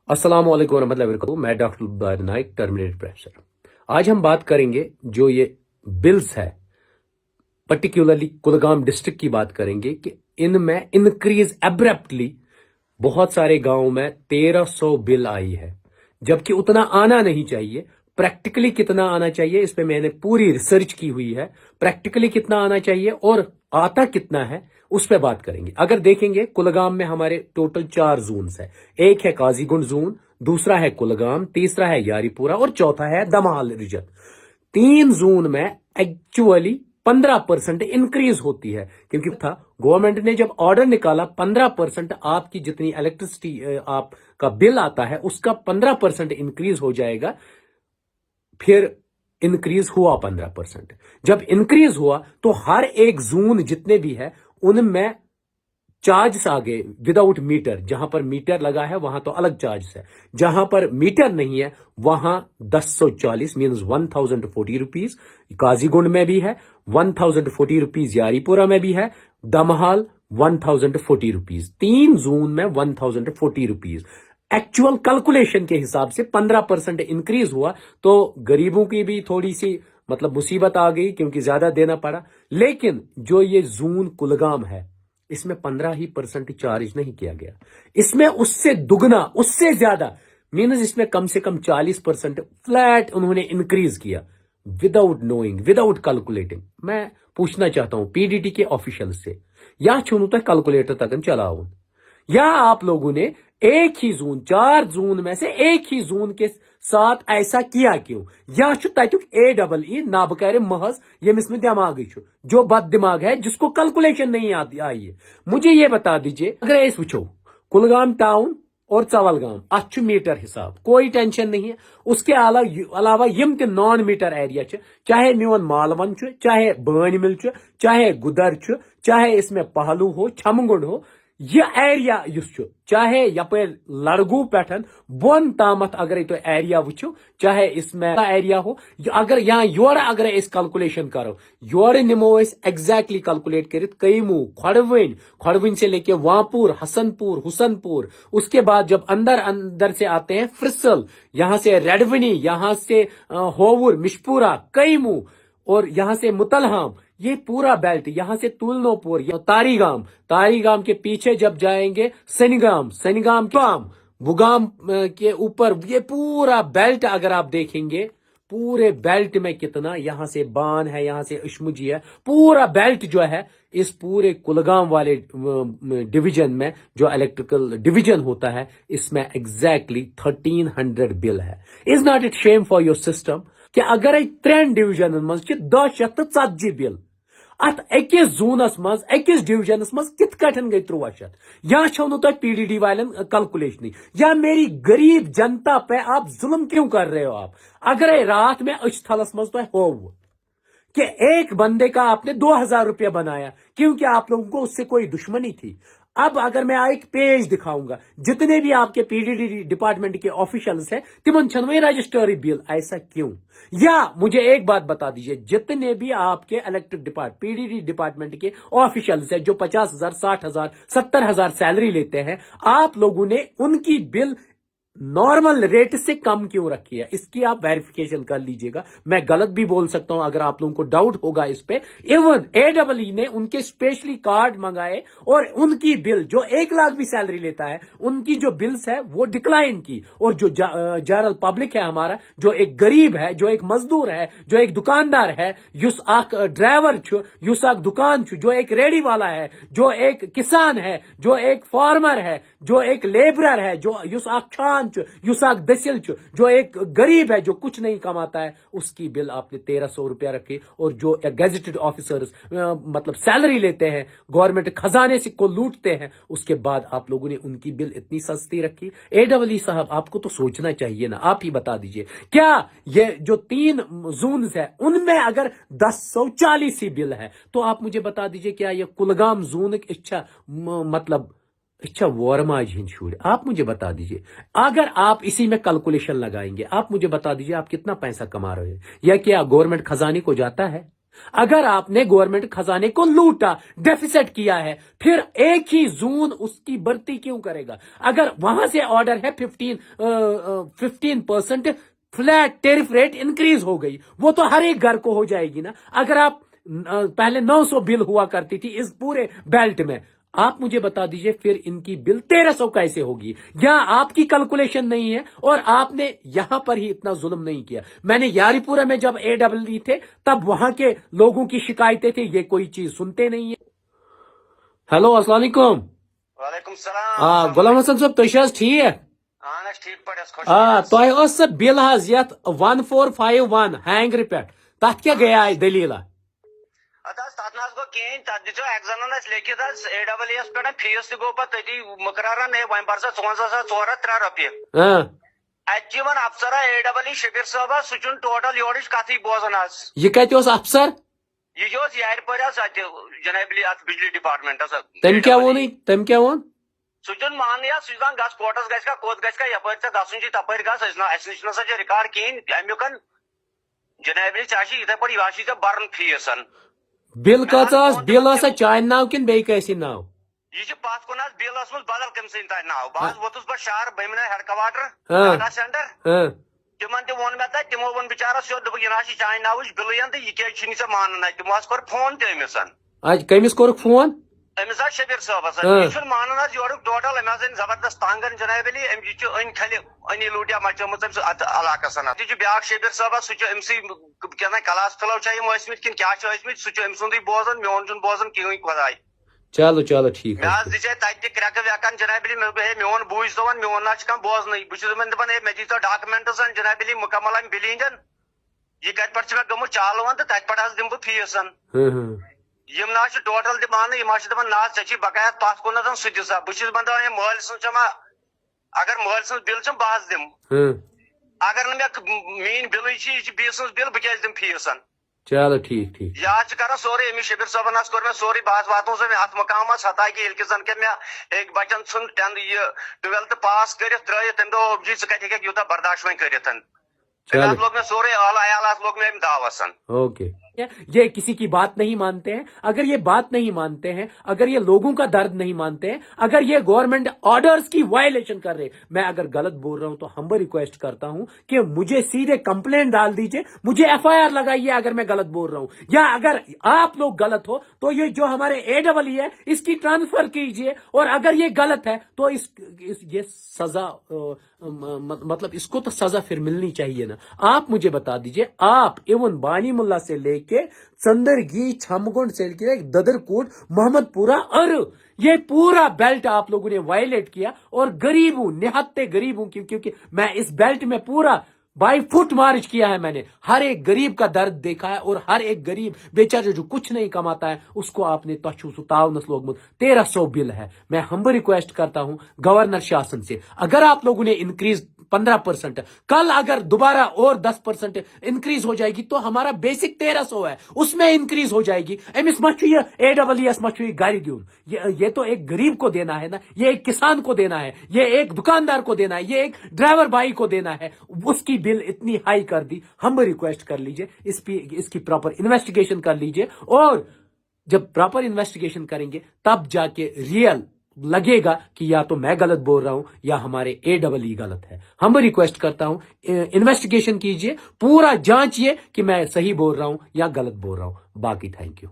अस्सलाम वालेकुम रहमतुल्लाहि व बरकातहू। मैं doctor Ubaid Naik, terminated professor. आज हम बात करेंगे जो ये बिल्स है, पर्टिकुलरली कुलगाम डिस्ट्रिक्ट की बात करेंगे कि इनमें इंक्रीज एब्रप्टली बहुत सारे गांवों में 1300 बिल आई है, जबकि उतना आना नहीं चाहिए। प्रैक्टिकली कितना आना चाहिए इस पे मैंने पूरी रिसर्च की हुई है। प्रैक्टिकली कितना आना चाहिए और आता कितना है उस पे बात करेंगे। अगर देखेंगे कुलगाम में हमारे टोटल 4 जोन्स है। एक है काजीगुंड जोन, दूसरा है कुलगाम, तीसरा है यारीपुरा और चौथा है दमाल रीजन। 3 जोन में एक्चुअली 15% इंक्रीज होती है, क्योंकि था गवर्नमेंट ने जब ऑर्डर निकाला 15% आपकी जितनी इलेक्ट्रिसिटी आपका बिल आता है उसका 15% इंक्रीज हो जाएगा। फिर इंक्रीज हुआ 15%। जब इंक्रीज हुआ तो हर एक जोन जितने भी है उनमें चार्जेस आ गए विदाउट मीटर। जहां पर मीटर लगा है वहां तो अलग चार्ज है, जहां पर मीटर नहीं है वहां 1040 मीन्स 1040 रुपीज काजीगुंड में भी है, 1040 रुपीज यारीपुरा में भी है, दमहाल 1040 रुपीज। 3 जोन में 1040 रुपीज। एक्चुअल कैलकुलेशन के हिसाब से 15% इंक्रीज हुआ तो गरीबों की भी थोड़ी सी मुसीबत आ गई, क्योंकि ज्यादा देना पड़ा। लेकिन जो ये जोन कुलगाम है इसमें 15% चार्ज नहीं किया गया, इसमें उससे दुगना उससे ज्यादा मीन्स इसमें कम से कम 40% फ्लैट उन्होंने इंक्रीज किया विदाउट नोइंग, विदाउट कैलकुलेटिंग। मैं पूछना चाहता हूं पीडीटी के ऑफिशियल से, या चुनू तो कैलकुलेटर तक चलाओ, या आप लोगों ने एक ही जोन 4 जोन में से एक ही जोन के साथ ऐसा किया क्यों? या तक AEE नाबकार महज यमिस में दिमाग जो बद दिमाग है जिसको कैलकुलेशन नहीं आती आई है। मुझे ये बता दीजिए, अगर इस वुचो कुलगाम टाउन और चवलगाम अच्छ मीटर हिसाब कोई टेंशन नहीं है। उसके अलावा यम ते नॉन मीटर एरिया चाहे न्योन मालवन चाहे बन मिल चाहे गुदर चाहे इसमें पहलू हो छमगुंड हो, यह एरिया चाहे यपर लड़गू पैठन बोन तामत अगर तो एरिया वुचो, चाहे इसमें एरिया हो, अगर यहाँ योर अगर इस कैलकुलेशन करो योर निमो एग्जैक्टली कैलकुलेट कर कईमू खड़विन से लेके वापुर हसनपुर हुसनपुर, उसके बाद जब अंदर से आते हैं फ्रिसल, यहाँ से रेडविनी, यहाँ से होवुर मिशपुरा कईमू और यहाँ से मुतलहाम, ये पूरा बेल्ट, यहाँ से तुलनोपुर तारीगाम के पीछे जब जाएंगे सनिगाम बुगाम के ऊपर ये पूरा बेल्ट अगर आप देखेंगे, पूरे बेल्ट में कितना यहाँ से बान है, यहाँ से इश्मुजी है, पूरा बेल्ट जो है इस पूरे कुलगाम वाले डिवीजन में जो इलेक्ट्रिकल डिवीजन होता है इसमें एग्जैक्टली 1300 बिल है। Is not it Shem for your system कि अगर 3 डिवीजन मज 10 बिल अत अकिस जोनस मज अकिस डिवीजनस मज कित कठन गई 1300, या छो तो पीडीडी वालन कैलकुलेशन, या मेरी गरीब जनता पे आप जुल्म क्यों कर रहे हो? आप अगर रात में अचथलस मज तो हो कि एक बंदे का आपने 2000 रुपया बनाया क्योंकि आप लोगों को उससे कोई दुश्मनी थी। अब अगर मैं एक पेज दिखाऊंगा जितने भी आपके पीडीडी डिपार्टमेंट के ऑफिशियल्स हैं तिमन छनवे रजिस्टरी बिल, ऐसा क्यों? या मुझे एक बात बता दीजिए, जितने भी आपके इलेक्ट्रिक पीडीडी डिपार्टमेंट के ऑफिशियल्स हैं जो 50,000 60,000 70,000 सैलरी लेते हैं, आप लोगों ने उनकी बिल नॉर्मल रेट से कम क्यों रखी है? इसकी आप वेरिफिकेशन कर लीजिएगा। मैं गलत भी बोल सकता हूं, अगर आप लोगों को डाउट होगा इस पे। इवन AEE ने उनके स्पेशली कार्ड मंगाए और उनकी बिल जो 1 लाख भी सैलरी लेता है उनकी जो बिल्स है वो डिक्लाइन की, और जो जनरल पब्लिक है हमारा, जो एक गरीब है, जो एक मजदूर है, जो एक दुकानदार है, युस आख ड्राइवर युस आख दुकान जो एक रेडी वाला है, जो एक किसान है, जो एक फार्मर है, जो एक लेबरर है, जो युस आख छान युसाक दसिल जो एक गरीब है जो कुछ नहीं कमाता है, उसकी बिल आपने 1300 रुपया रखी। और जो गेजेटेड ऑफिसर्स सैलरी लेते हैं, गवर्नमेंट खजाने से को लूटते हैं, उसके बाद आप लोगों ने उनकी बिल इतनी सस्ती रखी। AEE साहब आपको तो सोचना चाहिए ना, आप ही बता दीजिए, क्या ये जो 3 जोन है उनमें अगर 1040 ही बिल है तो आप मुझे बता दीजिए क्या ये कुलगाम जोन अच्छा वोरमाज हिंद शूर? आप मुझे बता दीजिए, अगर आप इसी में कैलकुलेशन लगाएंगे, आप मुझे बता दीजिए आप कितना पैसा कमा रहे हैं, या क्या गवर्नमेंट खजाने को जाता है? अगर आपने गवर्नमेंट खजाने को लूटा, डेफिसिट किया है, फिर एक ही जून उसकी भर्ती क्यों करेगा? अगर वहां से ऑर्डर है 15% फ्लैट टेरिफ रेट इंक्रीज हो गई, वो तो हर एक घर को हो जाएगी ना। अगर आप पहले 900 बिल हुआ करती थी इस पूरे बेल्ट में, आप मुझे बता दीजिए फिर इनकी बिल 1300 कैसे होगी? या आपकी कैलकुलेशन नहीं है और आपने यहां पर ही इतना जुल्म नहीं किया। मैंने यारीपुरा में जब AEE थे तब वहां के लोगों की शिकायतें थी, ये कोई चीज सुनते नहीं है। हेलो, अस्सलाम वालेकुम। वालेकुम सलाम। गुलाम हसन साहब, तुम छा ठीक है? ठीक पड़े तुह बिल हज यथ 1451 हैंगर पे, तथ क्या गया दलीला? तथ गो कहें तथ दिो एग्जाम लिखित AEES पे फीस तक गो पी मुकर वन पर 54,403 रुपये। अत अफसर AEE शबीर साहब सह टोटल योर कथ बोजान। यह कत अफसर? यह यारपर जनाब बिजली डिपार्टमेंट। तम क्या वोन? सह मान सह गस कोटस गस कोत गस यपर गसन तपर गस नश रिकॉर्ड कहें अमुक जनाब इथे पे यह बर्न फीस। बिल बिल चान नाव कि बेसी नाव? यह पथ कुन बिल बदल कम सन नाव। बह वोतुस बह शहर बमन हेडक्वार्टर सेंटर तिमन तोन मे तमो वोन बिचारा सोद यह चान नाव बिल तो यह क्या मान तमो कोर फोन तमिस। कमिस कोर फोन? अमिस शबीर साहबस यह मान योर टोटल अम जबरदस्त तंग जनाब अन खल अनी लूटिया मचम अलाकस ब्या शबीर साहब सह क्या क्लास फेलो कि क्या सह अम सुंद बोजान मोन बोजान कहीं खुदाई। चलो चलो ठीक है। मे दिचे तक क्रक वेकन जनाब मोन बूझ दोन मोन ना कह बोजन बहुत दपान मे दी तो डॉक्यूमेंट्स जनाब मुकम्मल अम बिलिंग यह कत पे मे गमुत चालवन तो तत पे दिम बह फीस। यम ना टोटल मान यम दपान ना ऐ बकाया पथ कुन सह दिसा बहुत दपान महल समा अगर महल सज बिल बह दिम अगर मे मीन बिल यह बीस बिल बह क्या दिम फीस। चलो ठीक ठीक। याद कर सोरे अमिस शबीर साहबन कोर मे सोरे बस वात अत मकाम हता कि जन के मे एक बचन सन 12th पास कर तम दोप जी कत यूत बर्दाश्त वन कर लोग मे सोरे आला लोग मे दावसन। ओके, ये किसी की बात नहीं मानते हैं। अगर ये बात नहीं मानते हैं, अगर ये लोगों का दर्द नहीं मानते हैं, अगर ये गवर्नमेंट ऑर्डर्स की वायलेशन कर रहे, मैं अगर गलत बोल रहा हूं तो हम्बल रिक्वेस्ट करता हूं कि मुझे सीधे कंप्लेंट डाल दीजिए, मुझे FIR लगाइए अगर मैं गलत बोल रहा हूं। या अगर आप लोग गलत हो तो ये जो हमारे AEE है इसकी ट्रांसफर कीजिए, और अगर ये गलत है तो ये सजा मतलब इसको तो सजा फिर मिलनी चाहिए ना। आप मुझे बता दीजिए, आप इवन बानी मुल्ला से लेके चंदरगी, छमगुंड से लेके ददरकोट, मोहम्मदपुरा और ये पूरा बेल्ट आप लोगों ने वायलेट किया। और गरीब हूं, निहत्ते गरीब हूं, क्योंकि मैं इस बेल्ट में पूरा बाई फुट मार्च किया है। मैंने हर एक गरीब का दर्द देखा है, और हर एक गरीब बेचारे जो कुछ नहीं कमाता है उसको आपने तावनस लोग 1300 बिल है। मैं हम्बल रिक्वेस्ट करता हूं गवर्नर शासन से, अगर आप लोगों ने इंक्रीज 15%, कल अगर दोबारा और 10% इंक्रीज हो जाएगी तो हमारा बेसिक 1300 है, उसमें इंक्रीज हो जाएगी। अमिस AEES मचु गाड़ी दून, ये तो एक गरीब को देना है ना, ये एक किसान को देना है, ये एक दुकानदार को देना है, ये एक ड्राइवर भाई को देना है। उसकी बिल इतनी हाई कर दी। हम रिक्वेस्ट कर लीजिए इसकी प्रॉपर इन्वेस्टिगेशन कर लीजिए, और जब प्रॉपर इन्वेस्टिगेशन करेंगे तब जाके रियल लगेगा कि या तो मैं गलत बोल रहा हूं या हमारे AEE गलत है। हम रिक्वेस्ट करता हूं इन्वेस्टिगेशन कीजिए, पूरा जांचिए कि मैं सही बोल रहा हूं या गलत बोल रहा हूं। बाकी थैंक यू।